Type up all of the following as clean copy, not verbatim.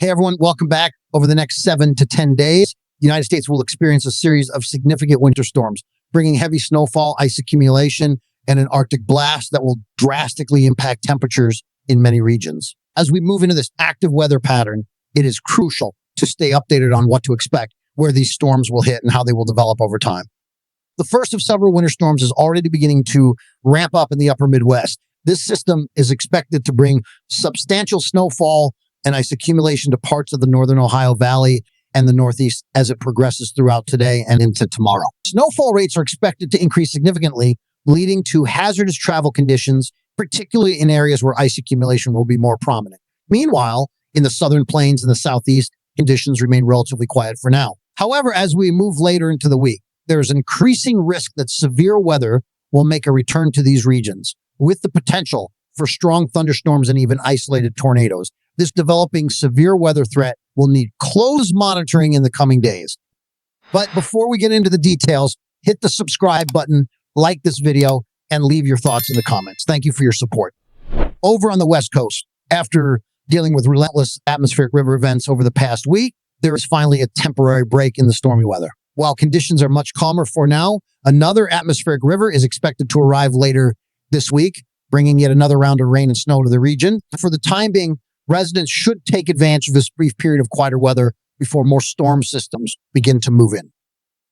Hey, everyone. Welcome back. Over the next 7 to 10 days, the United States will experience a series of significant winter storms, bringing heavy snowfall, ice accumulation, and an Arctic blast that will drastically impact temperatures in many regions. As we move into this active weather pattern, it is crucial to stay updated on what to expect, where these storms will hit, and how they will develop over time. The first of several winter storms is already beginning to ramp up in the upper Midwest. This system is expected to bring substantial snowfall and ice accumulation to parts of the northern Ohio Valley and the Northeast as it progresses throughout today and into tomorrow. Snowfall rates are expected to increase significantly, leading to hazardous travel conditions, particularly in areas where ice accumulation will be more prominent. Meanwhile, in the southern plains and the Southeast, conditions remain relatively quiet for now. However, as we move later into the week, there is increasing risk that severe weather will make a return to these regions, with the potential for strong thunderstorms and even isolated tornadoes. This developing severe weather threat will need close monitoring in the coming days. But before we get into the details, hit the subscribe button, like this video, and leave your thoughts in the comments. Thank you for your support. Over on the West Coast, after dealing with relentless atmospheric river events over the past week, there is finally a temporary break in the stormy weather. While conditions are much calmer for now, another atmospheric river is expected to arrive later this week, bringing yet another round of rain and snow to the region. For the time being, residents should take advantage of this brief period of quieter weather before more storm systems begin to move in.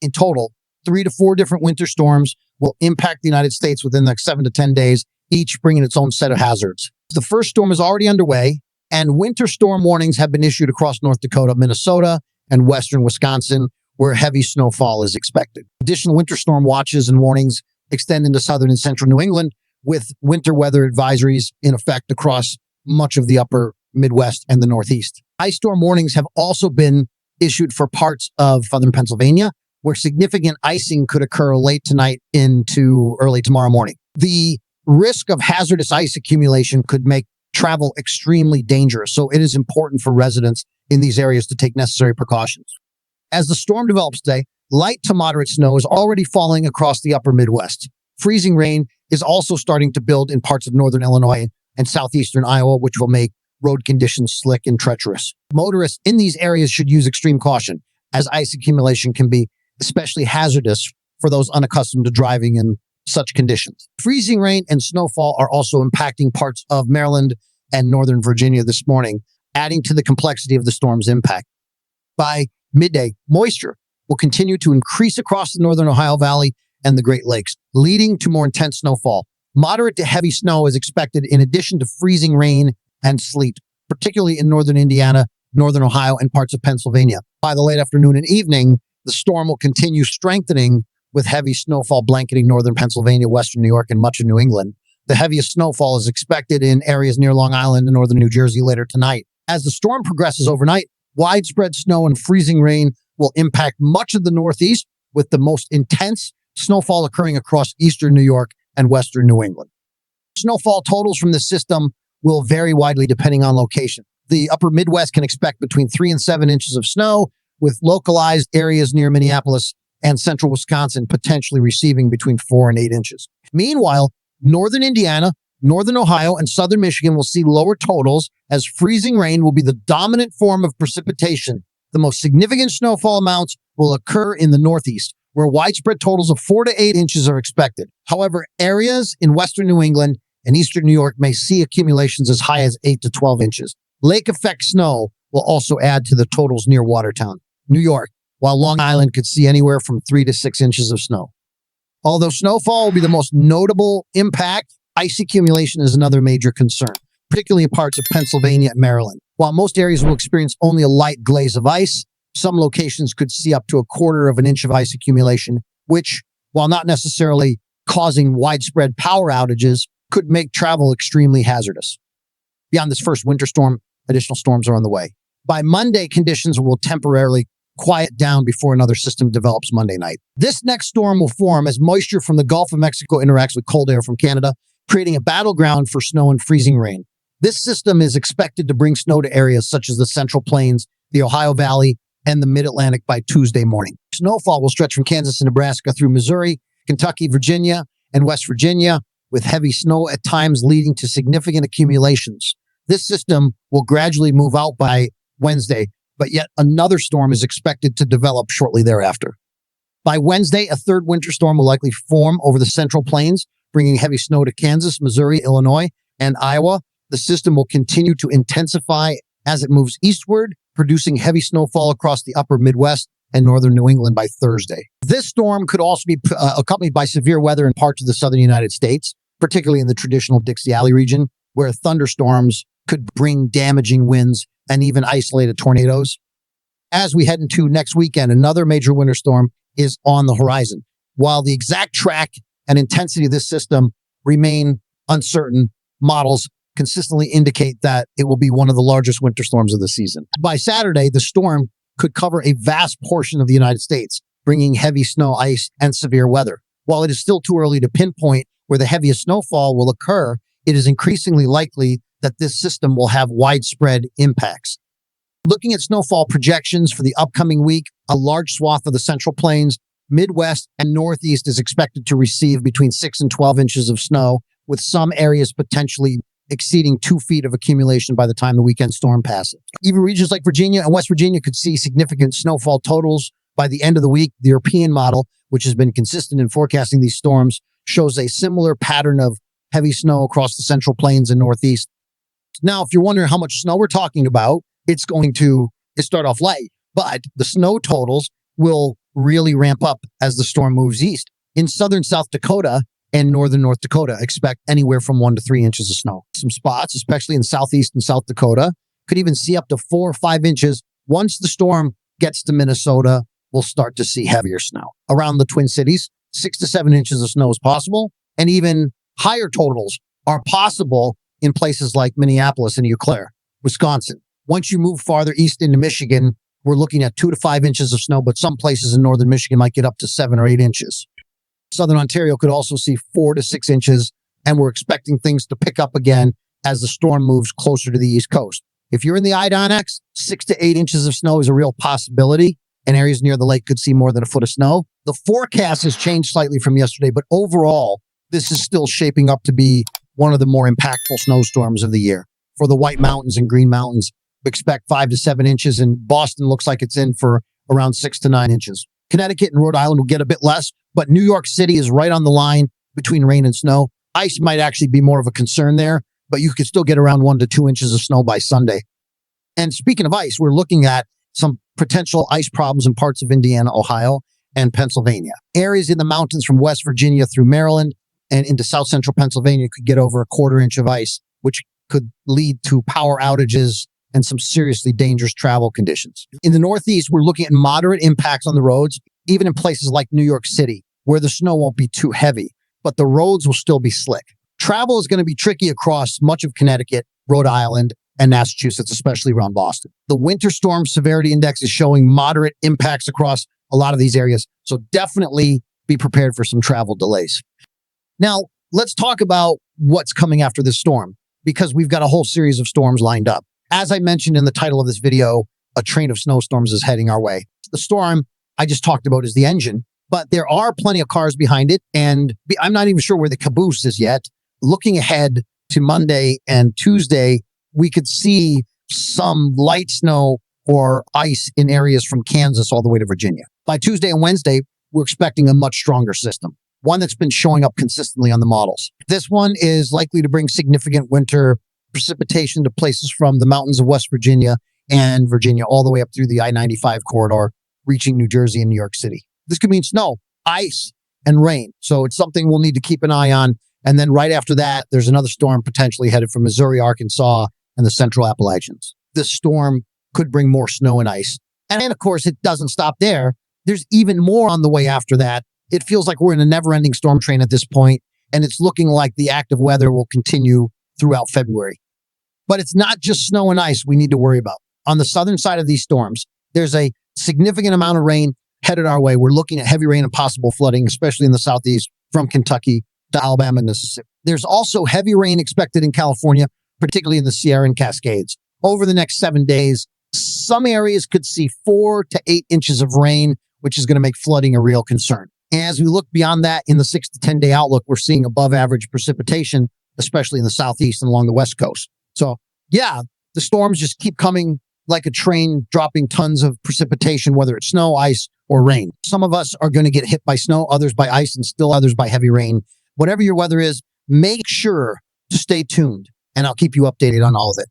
In total, 3 to 4 different winter storms will impact the United States within the next 7 to 10 days, each bringing its own set of hazards. The first storm is already underway, and winter storm warnings have been issued across North Dakota, Minnesota, and western Wisconsin, where heavy snowfall is expected. Additional winter storm watches and warnings extend into southern and central New England, with winter weather advisories in effect across much of the upper Midwest and the Northeast. Ice storm warnings have also been issued for parts of southern Pennsylvania, where significant icing could occur late tonight into early tomorrow morning. The risk of hazardous ice accumulation could make travel extremely dangerous, so it is important for residents in these areas to take necessary precautions. As the storm develops today, light to moderate snow is already falling across the upper Midwest. Freezing rain is also starting to build in parts of northern Illinois and southeastern Iowa, which will make road conditions slick and treacherous. Motorists in these areas should use extreme caution, as ice accumulation can be especially hazardous for those unaccustomed to driving in such conditions. Freezing rain and snowfall are also impacting parts of Maryland and northern Virginia this morning, adding to the complexity of the storm's impact. By midday, moisture will continue to increase across the northern Ohio Valley and the Great Lakes, leading to more intense snowfall. Moderate to heavy snow is expected in addition to freezing rain and sleet, particularly in northern Indiana, northern Ohio, and parts of Pennsylvania. By the late afternoon and evening, the storm will continue strengthening, with heavy snowfall blanketing northern Pennsylvania, western New York, and much of New England. The heaviest snowfall is expected in areas near Long Island and northern New Jersey later tonight. As the storm progresses overnight, widespread snow and freezing rain will impact much of the Northeast, with the most intense snowfall occurring across eastern New York and western New England. Snowfall totals from this system will vary widely depending on location. The upper Midwest can expect between 3 and 7 inches of snow, with localized areas near Minneapolis and central Wisconsin potentially receiving between 4 and 8 inches. Meanwhile, northern Indiana, northern Ohio, and southern Michigan will see lower totals, as freezing rain will be the dominant form of precipitation. The most significant snowfall amounts will occur in the Northeast, where widespread totals of 4 to 8 inches are expected. However, areas in western New England and eastern New York may see accumulations as high as 8 to 12 inches. Lake effect snow will also add to the totals near Watertown, New York, while Long Island could see anywhere from 3 to 6 inches of snow. Although snowfall will be the most notable impact, ice accumulation is another major concern, particularly in parts of Pennsylvania and Maryland. While most areas will experience only a light glaze of ice, some locations could see up to 1/4 of an inch of ice accumulation, which, while not necessarily causing widespread power outages, could make travel extremely hazardous. Beyond this first winter storm, additional storms are on the way. By Monday, conditions will temporarily quiet down before another system develops Monday night. This next storm will form as moisture from the Gulf of Mexico interacts with cold air from Canada, creating a battleground for snow and freezing rain. This system is expected to bring snow to areas such as the Central Plains, the Ohio Valley, and the Mid-Atlantic by Tuesday morning. Snowfall will stretch from Kansas and Nebraska through Missouri, Kentucky, Virginia, and West Virginia, with heavy snow at times leading to significant accumulations. This system will gradually move out by Wednesday, but yet another storm is expected to develop shortly thereafter. By Wednesday, a third winter storm will likely form over the Central Plains, bringing heavy snow to Kansas, Missouri, Illinois, and Iowa. The system will continue to intensify as it moves eastward, producing heavy snowfall across the upper Midwest and northern New England by Thursday. This storm could also be accompanied by severe weather in parts of the southern United States, particularly in the traditional Dixie Valley region, where thunderstorms could bring damaging winds and even isolated tornadoes. As we head into next weekend, another major winter storm is on the horizon. While the exact track and intensity of this system remain uncertain, models consistently indicate that it will be one of the largest winter storms of the season. By Saturday, the storm could cover a vast portion of the United States, bringing heavy snow, ice, and severe weather. While it is still too early to pinpoint where the heaviest snowfall will occur, it is increasingly likely that this system will have widespread impacts. Looking at snowfall projections for the upcoming week, a large swath of the Central Plains, Midwest, and Northeast is expected to receive between 6 and 12 inches of snow, with some areas potentially exceeding 2 feet of accumulation by the time the weekend storm passes. Even regions like Virginia and West Virginia could see significant snowfall totals by the end of the week. The European model, which has been consistent in forecasting these storms, shows a similar pattern of heavy snow across the Central Plains and Northeast. Now, if you're wondering how much snow we're talking about, it's going to start off light, but the snow totals will really ramp up as the storm moves east. In southern South Dakota and northern North Dakota, expect anywhere from 1 to 3 inches of snow. Some spots, especially in southeast and South Dakota, could even see up to 4 or 5 inches. Once the storm gets to Minnesota, we'll start to see heavier snow. Around the Twin Cities, 6 to 7 inches of snow is possible, and even higher totals are possible in places like Minneapolis and Eau Claire, Wisconsin. Once you move farther east into Michigan, we're looking at 2 to 5 inches of snow, but some places in northern Michigan might get up to 7 or 8 inches. Southern Ontario could also see 4 to 6 inches, and we're expecting things to pick up again as the storm moves closer to the East Coast. If you're in the Iditarod, 6 to 8 inches of snow is a real possibility, and areas near the lake could see more than a foot of snow. The forecast has changed slightly from yesterday, but overall, this is still shaping up to be one of the more impactful snowstorms of the year. For the White Mountains and Green Mountains, we expect 5 to 7 inches, and Boston looks like it's in for around 6 to 9 inches. Connecticut and Rhode Island will get a bit less, but New York City is right on the line between rain and snow. Ice might actually be more of a concern there, but you could still get around 1 to 2 inches of snow by Sunday. And speaking of ice, we're looking at some potential ice problems in parts of Indiana, Ohio, and Pennsylvania. Areas in the mountains from West Virginia through Maryland and into south central Pennsylvania could get over a 1/4 inch of ice, which could lead to power outages and some seriously dangerous travel conditions. In the Northeast, we're looking at moderate impacts on the roads, even in places like New York City, where the snow won't be too heavy, but the roads will still be slick. Travel is going to be tricky across much of Connecticut, Rhode Island, and Massachusetts, especially around Boston. The winter storm severity index is showing moderate impacts across a lot of these areas, so definitely be prepared for some travel delays. Now, let's talk about what's coming after this storm, because we've got a whole series of storms lined up. As I mentioned in the title of this video, a train of snowstorms is heading our way. The storm I just talked about is the engine, but there are plenty of cars behind it, and I'm not even sure where the caboose is yet. Looking ahead to Monday and Tuesday, we could see some light snow or ice in areas from Kansas all the way to Virginia. By Tuesday and Wednesday, we're expecting a much stronger system, one that's been showing up consistently on the models. This one is likely to bring significant winter precipitation to places from the mountains of West Virginia and Virginia all the way up through the I-95 corridor, reaching New Jersey and New York City. This could mean snow, ice, and rain. So it's something we'll need to keep an eye on. And then right after that, there's another storm potentially headed from Missouri, Arkansas, and the central Appalachians. This storm could bring more snow and ice. And of course, it doesn't stop there. There's even more on the way after that. It feels like we're in a never-ending storm train at this point, and it's looking like the active weather will continue throughout February. But it's not just snow and ice we need to worry about. On the southern side of these storms, there's a significant amount of rain headed our way. We're looking at heavy rain and possible flooding, especially in the southeast from Kentucky to Alabama and Mississippi. There's also heavy rain expected in California, particularly in the Sierra and Cascades. Over the next 7 days, some areas could see 4 to 8 inches of rain, which is going to make flooding a real concern. As we look beyond that in the 6 to 10 day outlook, we're seeing above average precipitation, especially in the southeast and along the west coast. So yeah, the storms just keep coming like a train dropping tons of precipitation, whether it's snow, ice, or rain. Some of us are going to get hit by snow, others by ice, and still others by heavy rain. Whatever your weather is, make sure to stay tuned, and I'll keep you updated on all of it.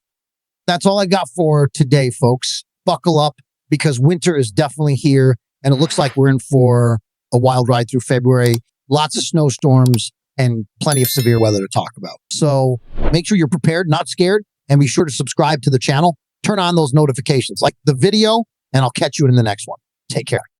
That's all I got for today, folks. Buckle up, because winter is definitely here, and it looks like we're in for a wild ride through February. Lots of snowstorms and plenty of severe weather to talk about. So make sure you're prepared, not scared, and be sure to subscribe to the channel. Turn on those notifications, like the video, and I'll catch you in the next one. Take care.